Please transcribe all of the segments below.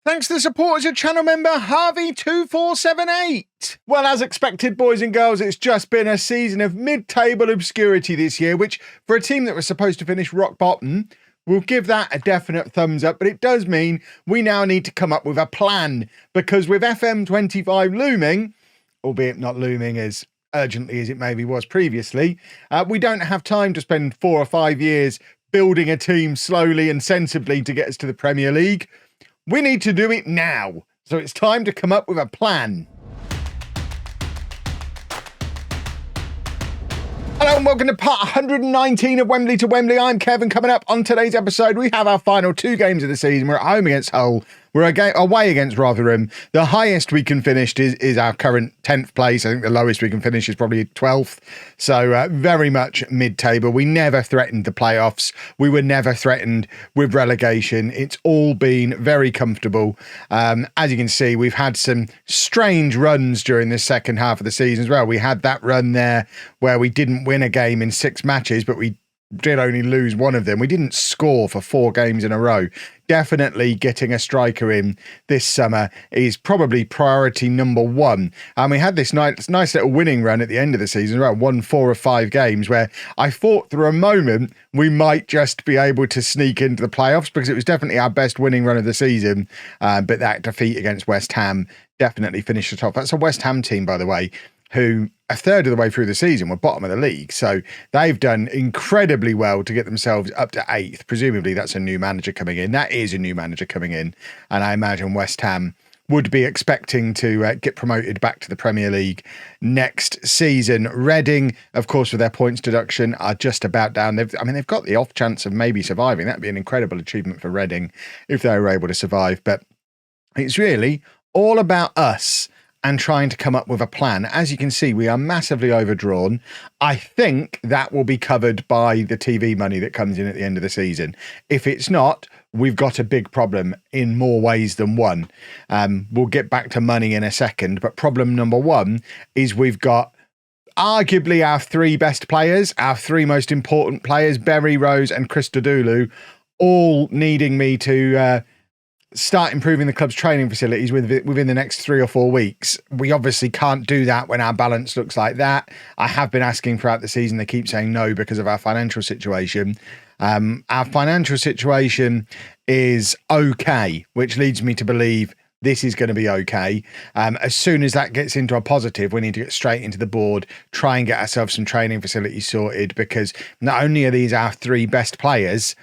Thanks to the support as a channel member, Harvey2478. Well, as expected, boys and girls, it's just been a season of mid-table obscurity this year, which, for a team that was supposed to finish rock bottom, we'll give that a definite thumbs up, but it does mean we now need to come up with a plan, because with FM25 looming, albeit not looming as urgently as it maybe was previously, we don't have time to spend 4 or 5 years building a team slowly and sensibly to get us to the Premier League. We need to do it now. So it's time to come up with a plan. Hello and welcome to part 119 of Wembley to Wembley. I'm Kevin. Coming up on today's episode, we have our final 2 games of the season. We're at home against Hull. We're away against Rotherham. The highest we can finish is our current 10th place. I think the lowest we can finish is probably 12th. So very much mid-table. We never threatened the playoffs. We were never threatened with relegation. It's all been very comfortable. As you can see, we've had some strange runs during the second half of the season as well. We had that run there where we didn't win a game in 6 matches, but we did only lose 1 of them. We didn't score for 4 games in a row. Definitely getting a striker in this summer is probably priority number 1. And we had this nice little winning run at the end of the season, around 1 4 of 5 games, where I thought through a moment we might just be able to sneak into the playoffs, because it was definitely our best winning run of the season. But that defeat against West Ham definitely finished us off. That's a West Ham team, by the way, who a third of the way through the season were bottom of the league. So they've done incredibly well to get themselves up to 8th. Presumably that's a new manager coming in. That is a new manager coming in. And I imagine West Ham would be expecting to get promoted back to the Premier League next season. Reading, of course, with their points deduction, are just about down. They've got the off chance of maybe surviving. That'd be an incredible achievement for Reading if they were able to survive. But it's really all about us and trying to come up with a plan. As you can see, we are massively overdrawn. I think that will be covered by the TV money that comes in at the end of the season. If it's not, we've got a big problem in more ways than one. We'll get back to money in a second, but problem number 1 is we've got arguably our 3 best players, our 3 most important players, Berry, Rose and Christodoulou, all needing me to start improving the club's training facilities within the next 3 or 4 weeks. We obviously can't do that when our balance looks like that. I have been asking throughout the season. They keep saying no because of our financial situation. Our financial situation is okay, which leads me to believe this is going to be okay. As soon as that gets into a positive, we need to get straight into the board, try and get ourselves some training facilities sorted, because not only are these our 3 best players,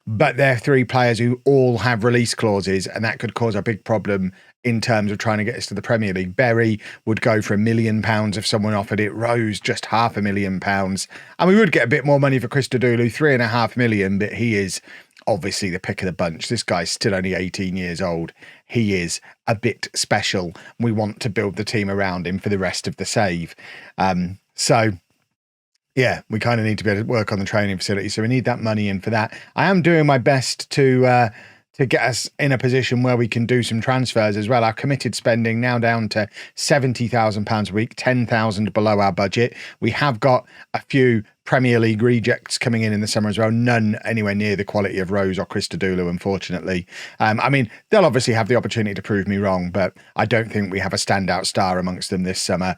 but they're 3 players who all have release clauses, and that could cause a big problem in terms of trying to get us to the Premier League. Berry would go for £1 million if someone offered it. Rose, just £500,000. And we would get a bit more money for Christodoulou, £3.5 million, but he is obviously the pick of the bunch. This guy's still only 18 years old. He is a bit special. We want to build the team around him for the rest of the save. Yeah, we kind of need to be able to work on the training facility. So we need that money in for that. I am doing my best to get us in a position where we can do some transfers as well. Our committed spending now down to £70,000 a week, 10,000 below our budget. We have got a few Premier League rejects coming in the summer as well. None anywhere near the quality of Rose or Christodoulou, unfortunately. They'll obviously have the opportunity to prove me wrong, but I don't think we have a standout star amongst them this summer.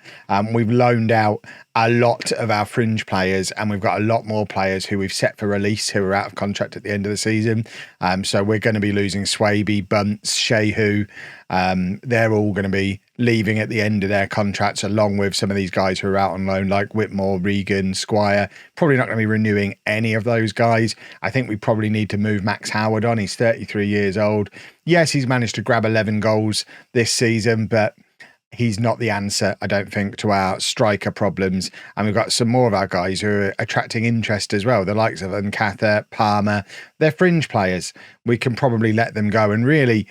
We've loaned out a lot of our fringe players, and we've got a lot more players who we've set for release who are out of contract at the end of the season. So we're going to be losing Swaby, Bunce, Shehu. They're all going to be leaving at the end of their contracts, along with some of these guys who are out on loan, like Whitmore, Regan, Squire. Probably not going to be renewing any of those guys. I think we probably need to move Max Howard on. He's 33 years old. Yes, he's managed to grab 11 goals this season, but he's not the answer, I don't think, to our striker problems. And we've got some more of our guys who are attracting interest as well. The likes of Nkatha, Palmer, they're fringe players. We can probably let them go and really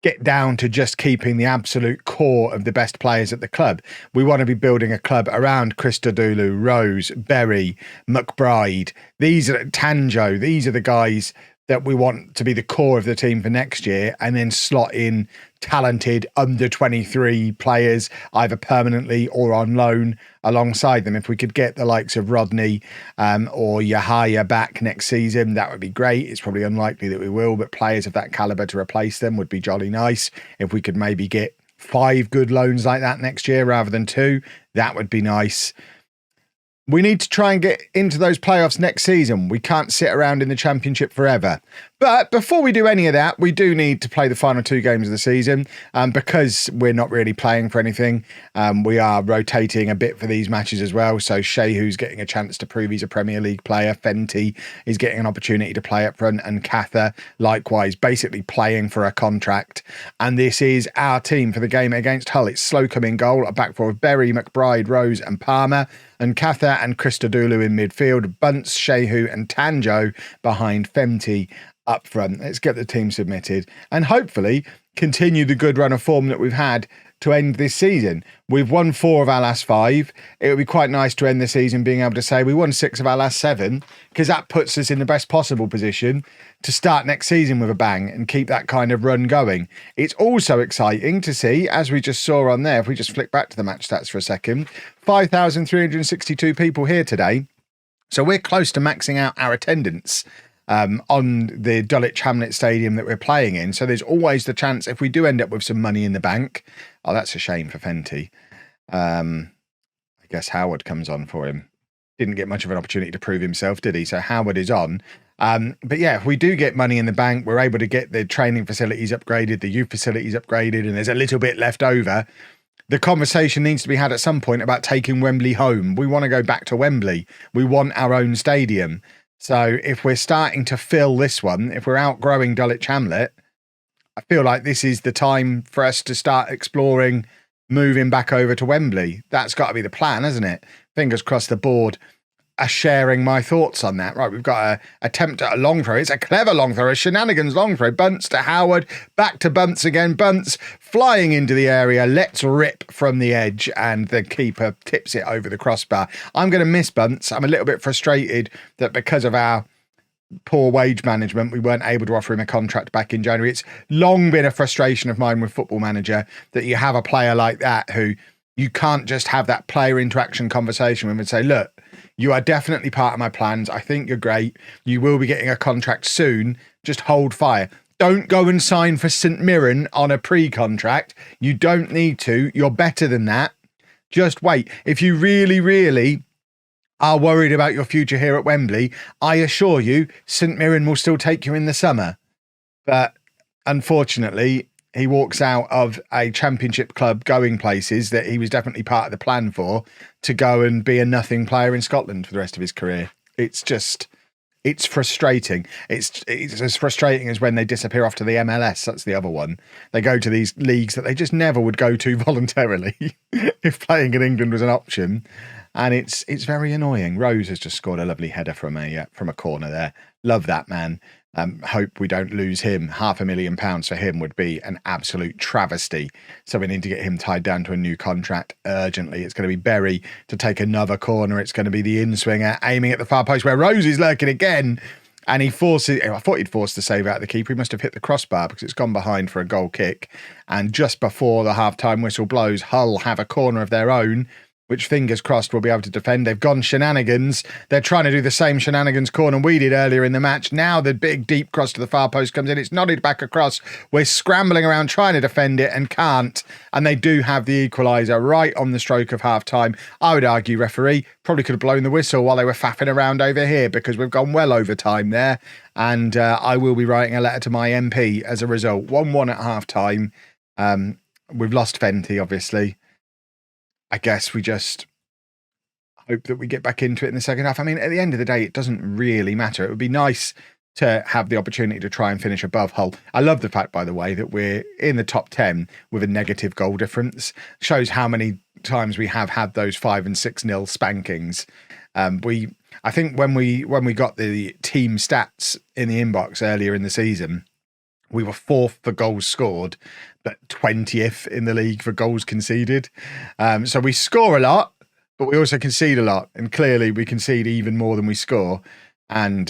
get down to just keeping the absolute core of the best players at the club. We want to be building a club around Christodoulou, Rose, Berry, McBride. These are Tanjo. These are the guys that we want to be the core of the team for next year, and then slot in talented under 23 players, either permanently or on loan alongside them. If we could get the likes of Rodney or Yahaya back next season, that would be great. It's probably unlikely that we will, but players of that caliber to replace them would be jolly nice. If we could maybe get 5 good loans like that next year rather than 2, that would be nice. We need to try and get into those playoffs next season. We can't sit around in the Championship forever. But before we do any of that, we do need to play the final 2 games of the season. Because we're not really playing for anything, we are rotating a bit for these matches as well. So Shehu's getting a chance to prove he's a Premier League player. Fenty is getting an opportunity to play up front. And Katha, likewise, basically playing for a contract. And this is our team for the game against Hull. It's Slocum in goal, a back four of Berry, McBride, Rose and Palmer. And Katha and Christodoulou in midfield, Bunce, Shehu and Tanjo behind Fenty up front. Let's get the team submitted and hopefully continue the good run of form that we've had to end this season. We've won 4 of our last 5. It would be quite nice to end the season being able to say we won 6 of our last 7, because that puts us in the best possible position to start next season with a bang and keep that kind of run going. It's also exciting to see, as we just saw on there, if we just flick back to the match stats for a second, 5,362 people here today. So we're close to maxing out our attendance on the Dulwich Hamlet Stadium that we're playing in. So there's always the chance, if we do end up with some money in the bank. Oh, that's a shame for Fenty. I guess Howard comes on for him. Didn't get much of an opportunity to prove himself, did he? So Howard is on. But yeah, if we do get money in the bank, we're able to get the training facilities upgraded, the youth facilities upgraded, and there's a little bit left over. The conversation needs to be had at some point about taking Wembley home. We want to go back to Wembley. We want our own stadium. So if we're starting to fill this one, if we're outgrowing Dulwich Hamlet, I feel like this is the time for us to start exploring moving back over to Wembley. That's got to be the plan, hasn't it? Fingers crossed the board are sharing my thoughts on that. Right, we've got a attempt at a long throw. It's a clever long throw, a shenanigans long throw. Bunce to Howard, back to Bunce again. Bunce flying into the area, lets rip from the edge, and the keeper tips it over the crossbar. I'm going to miss Bunce. I'm a little bit frustrated that because of our poor wage management, we weren't able to offer him a contract back in January. It's long been a frustration of mine with Football Manager that you have a player like that who you can't just have that player interaction conversation with him and say, look, you are definitely part of my plans. I think you're great. You will be getting a contract soon. Just hold fire. Don't go and sign for St Mirren on a pre-contract. You don't need to. You're better than that. Just wait. If you really, really are worried about your future here at Wembley, I assure you, St Mirren will still take you in the summer. But unfortunately, he walks out of a Championship club going places that he was definitely part of the plan for, to go and be a nothing player in Scotland for the rest of his career. It's just, it's frustrating. It's as frustrating as when they disappear off to the MLS. That's the other one. They go to these leagues that they just never would go to voluntarily if playing in England was an option. And it's very annoying. Rose has just scored a lovely header from a corner there. Love that, man. Hope we don't lose him. £500,000 for him would be an absolute travesty. So we need to get him tied down to a new contract urgently. It's going to be Berry to take another corner. It's going to be the in-swinger aiming at the far post where Rose is lurking again. And he forces, I thought he'd forced the save out of the keeper. He must have hit the crossbar because it's gone behind for a goal kick. And just before the half-time whistle blows, Hull have a corner of their own, which fingers crossed will be able to defend. They've gone shenanigans. They're trying to do the same shenanigans corner we did earlier in the match. Now the big deep cross to the far post comes in. It's nodded back across. We're scrambling around trying to defend it and can't. And they do have the equaliser right on the stroke of half time. I would argue referee probably could have blown the whistle while they were faffing around over here, because we've gone well over time there. And I will be writing a letter to my MP as a result. 1-1 at half time. We've lost Fenty, obviously. I guess we just hope that we get back into it in the second half. I mean, at the end of the day, it doesn't really matter. It would be nice to have the opportunity to try and finish above Hull. I love the fact, by the way, that we're in the top 10 with a negative goal difference. Shows how many times we have had those 5 and 6-0 spankings. I think when we got the team stats in the inbox earlier in the season, we were 4th for goals scored, but 20th in the league for goals conceded. So we score a lot, but we also concede a lot. And clearly we concede even more than we score. And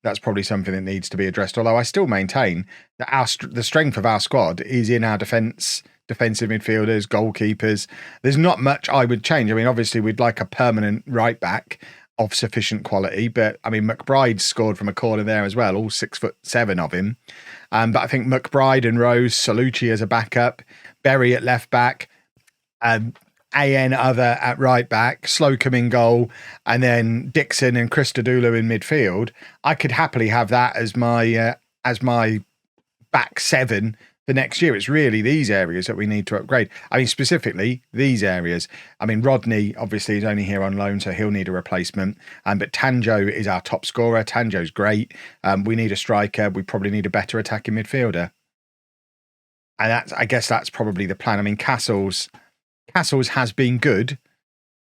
That's probably something that needs to be addressed. Although I still maintain that the strength of our squad is in our defensive midfielders, goalkeepers. There's not much I would change. I mean, obviously, we'd like a permanent right back of sufficient quality, but I mean, McBride scored from a corner there as well, all 6'7" of him. But I think McBride and Rose, Solucci as a backup, Berry at left back, AN other at right back, Slocum in goal, and then Dixon and Christodoulou in midfield. I could happily have that as my back seven for next year. It's really these areas that we need to upgrade. I mean, specifically these areas. I mean, Rodney obviously is only here on loan, so he'll need a replacement. But Tanjo is our top scorer. Tanjo's great. We need a striker. We probably need a better attacking midfielder. And I guess that's probably the plan. I mean, Castles has been good,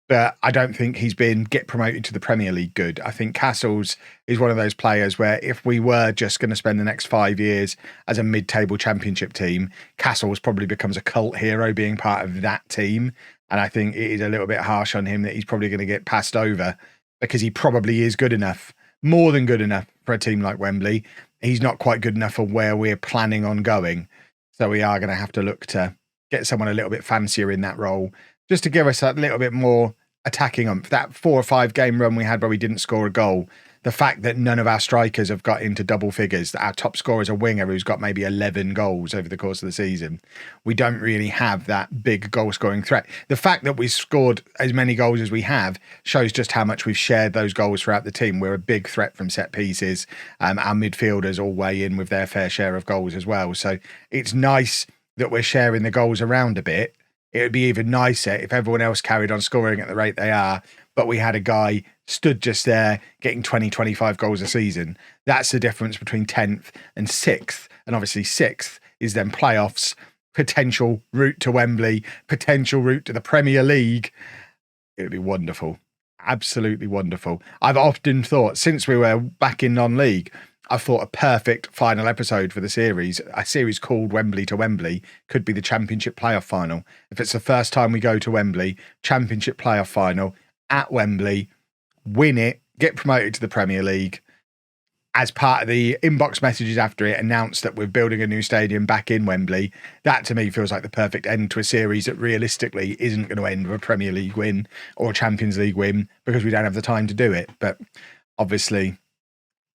but I don't think he's been get promoted to the Premier League good. I think Castles is one of those players where if we were just going to spend the next 5 years as a mid-table championship team, Castles probably becomes a cult hero being part of that team. And I think it is a little bit harsh on him that he's probably going to get passed over because he probably is good enough, more than good enough for a team like Wembley. He's not quite good enough for where we're planning on going. So we are going to have to look to get someone a little bit fancier in that role, just to give us a little bit more attacking umph. That 4 or 5 game run we had where we didn't score a goal, the fact that none of our strikers have got into double figures, that our top scorer is a winger who's got maybe 11 goals over the course of the season. We don't really have that big goal scoring threat. The fact that we scored as many goals as we have shows just how much we've shared those goals throughout the team. We're a big threat from set pieces. Our midfielders all weigh in with their fair share of goals as well. So it's nice that we're sharing the goals around a bit. It would be even nicer if everyone else carried on scoring at the rate they are, but we had a guy stood just there getting 20, 25 goals a season. That's the difference between 10th and 6th. And obviously 6th is then playoffs, potential route to Wembley, potential route to the Premier League. It would be wonderful. Absolutely wonderful. I've often thought, since we were back in non-league, I thought a perfect final episode for the series, a series called Wembley to Wembley, could be the Championship playoff final. If it's the first time we go to Wembley, Championship playoff final at Wembley, win it, get promoted to the Premier League. As part of the inbox messages after it, announced that we're building a new stadium back in Wembley. That to me feels like the perfect end to a series that realistically isn't going to end with a Premier League win or a Champions League win because we don't have the time to do it. But obviously,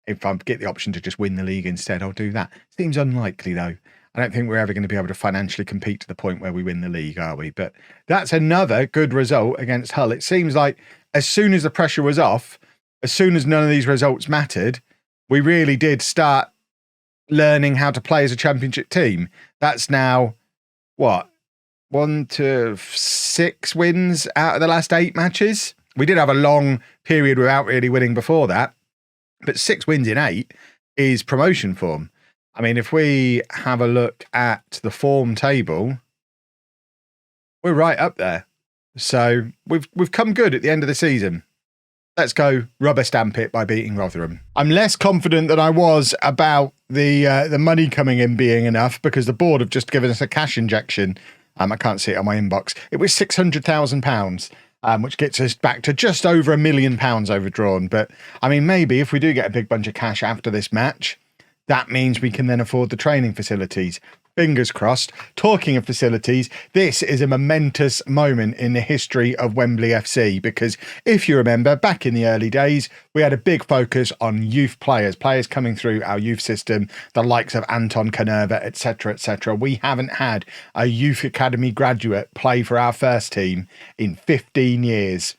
if I get the option to just win the league instead, I'll do that. Seems unlikely, though. I don't think we're ever going to be able to financially compete to the point where we win the league, are we? But that's another good result against Hull. It seems like as soon as the pressure was off, as soon as none of these results mattered, we really did start learning how to play as a championship team. That's now, 1 to 6 wins out of the last 8 matches? We did have a long period without really winning before that. But 6 wins in 8 is promotion form. I mean, if we have a look at the form table, we're right up there. So we've come good at the end of the season. Let's go rubber stamp it by beating Rotherham. I'm less confident than I was about the money coming in being enough because the board have just given us a cash injection. I can't see it on my inbox. It was £600,000. Which gets us back to just over £1 million overdrawn. But I mean, maybe if we do get a big bunch of cash after this match, that means we can then afford the training facilities. Fingers crossed. Talking of facilities, this is a momentous moment in the history of Wembley FC because if you remember, back in the early days, we had a big focus on youth players coming through our youth system, the likes of Anton Canerva, etc., etc. We haven't had a youth academy graduate play for our first team in 15 years.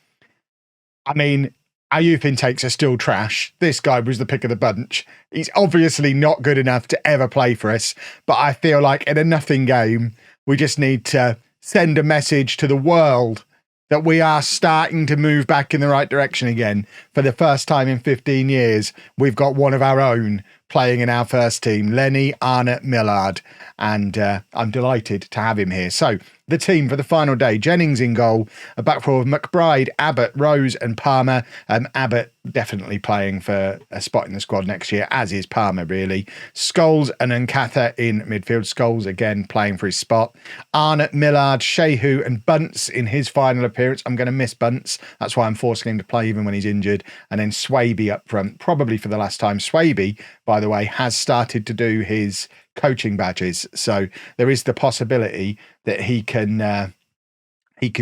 I mean, our youth intakes are still trash. This guy was the pick of the bunch. He's obviously not good enough to ever play for us, but I feel like in a nothing game, we just need to send a message to the world that we are starting to move back in the right direction again. For the first time in 15 years, we've got one of our own playing in our first team, Lenny Arnott Millard, and I'm delighted to have him here. So the team for the final day: Jennings in goal, a back four of McBride, Abbott, Rose and Palmer. Abbott definitely playing for a spot in the squad next year, as is Palmer, really. Scholes and Nkatha in midfield. Scholes, again, playing for his spot. Arnott, Millard, Shehu and Bunce in his final appearance. I'm going to miss Bunce. That's why I'm forcing him to play even when he's injured. And then Swaby up front, probably for the last time. Swaby, by the way, has started to do his coaching badges. So there is the possibility that he can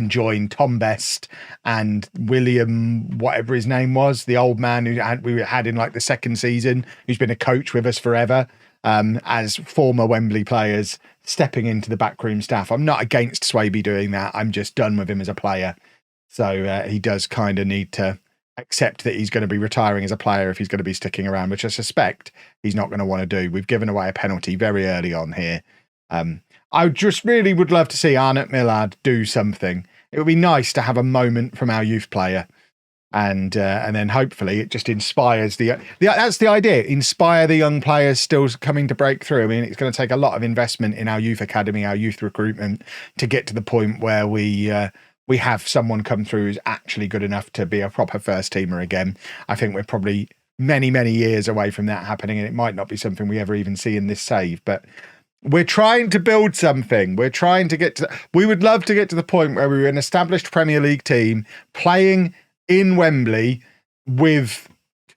join Tom Best and William, whatever his name was, the old man we had in like the second season, who's been a coach with us forever, as former Wembley players stepping into the backroom staff. I'm not against Swaby doing that. I'm just done with him as a player. So he does kind of need to accept that he's going to be retiring as a player if he's going to be sticking around, which I suspect he's not going to want to do. We've given away a penalty very early on here. I just really would love to see Arnott Millard do something. It would be nice to have a moment from our youth player, and then hopefully it just inspires that's the idea. Inspire the young players still coming to break through. I mean, it's going to take a lot of investment in our youth academy, our youth recruitment, to get to the point where we have someone come through who's actually good enough to be a proper first teamer again. I think we're probably many, many years away from that happening, and it might not be something we ever even see in this save, but we're trying to build something. We're trying to we would love to get to the point where we were an established Premier League team playing in Wembley with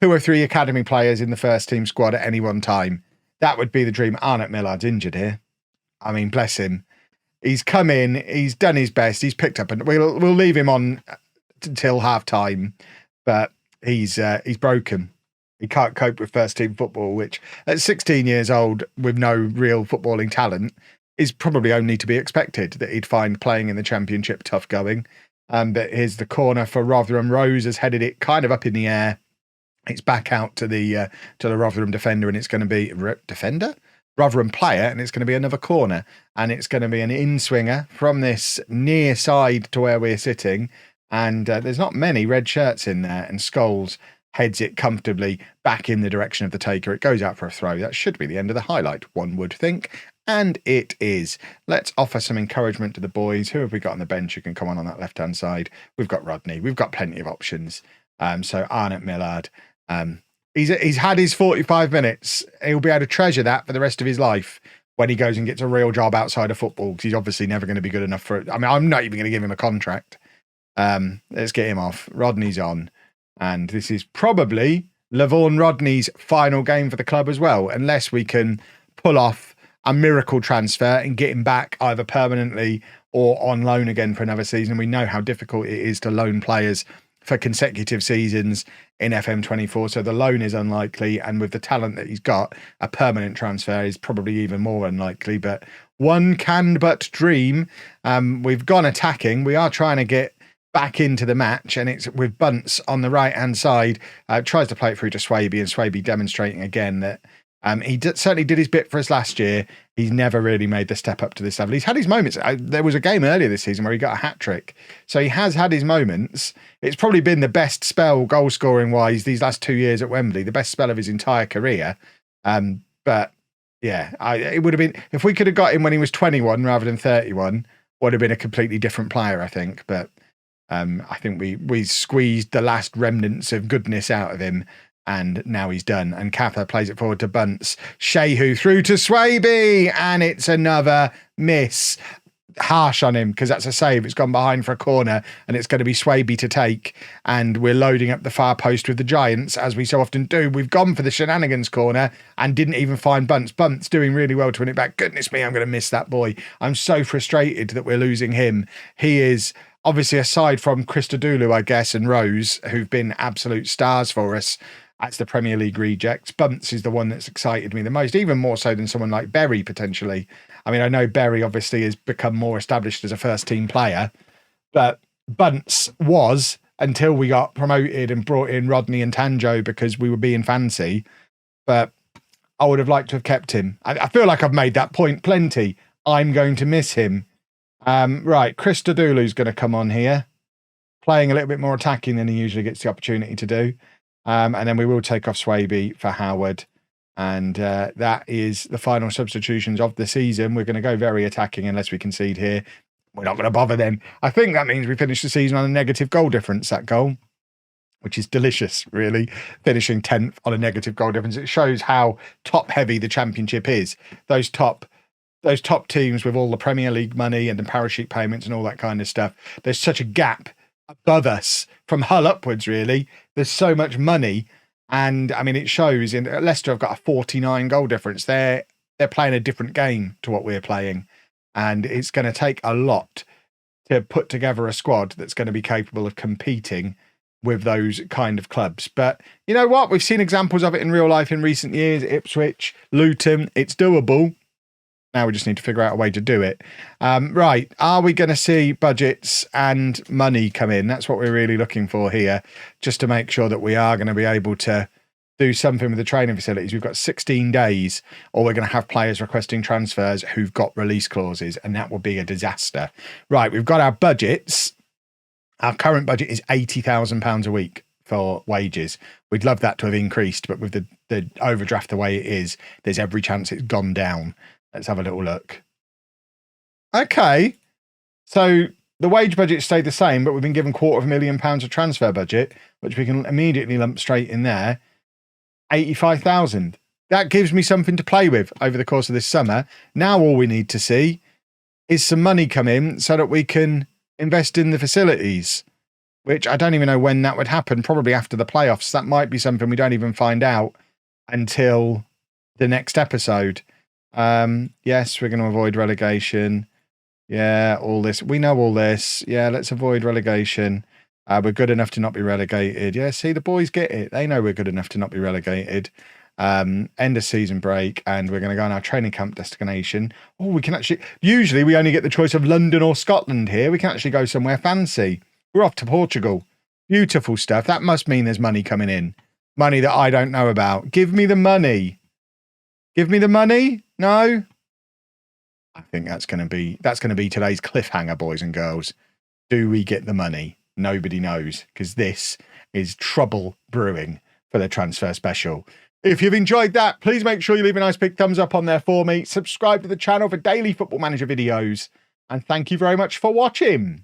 2 or 3 academy players in the first team squad at any one time. That would be the dream. Arnott Millard's injured here. I mean, bless him. He's come in, he's done his best, he's picked up, and we'll leave him on until half time, but he's broken. He can't cope with first team football, which at 16 years old with no real footballing talent is probably only to be expected, that he'd find playing in the Championship tough going. But here's the corner for Rotherham. Rose has headed it kind of up in the air. It's back out to the Rotherham defender, and it's going to be Rotherham player, and it's going to be another corner, and it's going to be an in-swinger from this near side to where we're sitting. And there's not many red shirts in there, and Scholes heads it comfortably back in the direction of the taker. It goes out for a throw. That should be the end of the highlight, one would think. And it is. Let's offer some encouragement to the boys. Who have we got on the bench who can come on that left-hand side? We've got Rodney. We've got plenty of options. So Arnott Millard. He's had his 45 minutes. He'll be able to treasure that for the rest of his life when he goes and gets a real job outside of football, because he's obviously never going to be good enough for it. I mean, I'm not even going to give him a contract. Let's get him off. Rodney's on. And this is probably Lavaughn Rodney's final game for the club as well, unless we can pull off a miracle transfer and get him back either permanently or on loan again for another season. We know how difficult it is to loan players for consecutive seasons in FM24, so the loan is unlikely, and with the talent that he's got, a permanent transfer is probably even more unlikely, but one can but dream. We've gone attacking. We are trying to get back into the match, and it's with Bunce on the right-hand side. Tries to play it through to Swaby, and Swaby demonstrating again that he certainly did his bit for us last year. He's never really made the step up to this level. He's had his moments. There was a game earlier this season where he got a hat-trick. So he has had his moments. It's probably been the best spell goal-scoring-wise these last 2 years at Wembley, the best spell of his entire career. But yeah, it would have been, if we could have got him when he was 21 rather than 31, would have been a completely different player, I think. But I think we squeezed the last remnants of goodness out of him, and now he's done. And Kappa plays it forward to Bunce. Shehu through to Swaby, and it's another miss. Harsh on him, because that's a save. It's gone behind for a corner, and it's going to be Swaby to take. And we're loading up the far post with the Giants, as we so often do. We've gone for the shenanigans corner and didn't even find Bunce. Bunce doing really well to win it back. Goodness me, I'm going to miss that boy. I'm so frustrated that we're losing him. He is, obviously, aside from Christodoulou, I guess, and Rose, who've been absolute stars for us as the Premier League rejects, Bunce is the one that's excited me the most, even more so than someone like Berry, potentially. I mean, I know Berry obviously has become more established as a first-team player, but Bunce was, until we got promoted and brought in Rodney and Tanjo because we were being fancy. But I would have liked to have kept him. I feel like I've made that point plenty. I'm going to miss him. Right, Christodoulou's going to come on here, playing a little bit more attacking than he usually gets the opportunity to do. And then we will take off Swaby for Howard. And that is the final substitutions of the season. We're going to go very attacking unless we concede here. We're not going to bother then. I think that means we finish the season on a negative goal difference, that goal. which is delicious, really, finishing 10th on a negative goal difference. It shows how top-heavy the Championship is. Those top teams with all the Premier League money and the parachute payments and all that kind of stuff, there's such a gap above us from Hull upwards, really. There's so much money. And, I mean, it shows. In Leicester have got a 49 goal difference. They're playing a different game to what we're playing. And it's going to take a lot to put together a squad that's going to be capable of competing with those kind of clubs. But you know what? We've seen examples of it in real life in recent years. Ipswich, Luton, it's doable. Now we just need to figure out a way to do it. Right. Are we going to see budgets and money come in? That's what we're really looking for here, just to make sure that we are going to be able to do something with the training facilities. We've got 16 days, or we're going to have players requesting transfers who've got release clauses, and that would be a disaster. Right. We've got our budgets. Our current budget is £80,000 a week for wages. We'd love that to have increased, but with the overdraft the way it is, there's every chance it's gone down. Let's have a little look. Okay. So the wage budget stayed the same, but we've been given £250,000 of transfer budget, which we can immediately lump straight in there. 85,000. That gives me something to play with over the course of this summer. Now all we need to see is some money come in so that we can invest in the facilities, which I don't even know when that would happen, probably after the playoffs. That might be something we don't even find out until the next episode. Yes, we're going to avoid relegation. Yeah, all this. We know all this. Yeah, let's avoid relegation. We're good enough to not be relegated. Yeah, see, the boys get it. They know we're good enough to not be relegated. End of season break, and we're going to go on our training camp destination. Oh, we can actually, usually we only get the choice of London or Scotland here. We can actually go somewhere fancy. We're off to Portugal. Beautiful stuff. That must mean there's money coming in. Money that I don't know about. Give me the money. Give me the money? No? I think that's going to be today's cliffhanger, boys and girls. Do we get the money? Nobody knows, because this is trouble brewing for the transfer special. If you've enjoyed that, please make sure you leave a nice big thumbs up on there for me. Subscribe to the channel for daily Football Manager videos. And thank you very much for watching.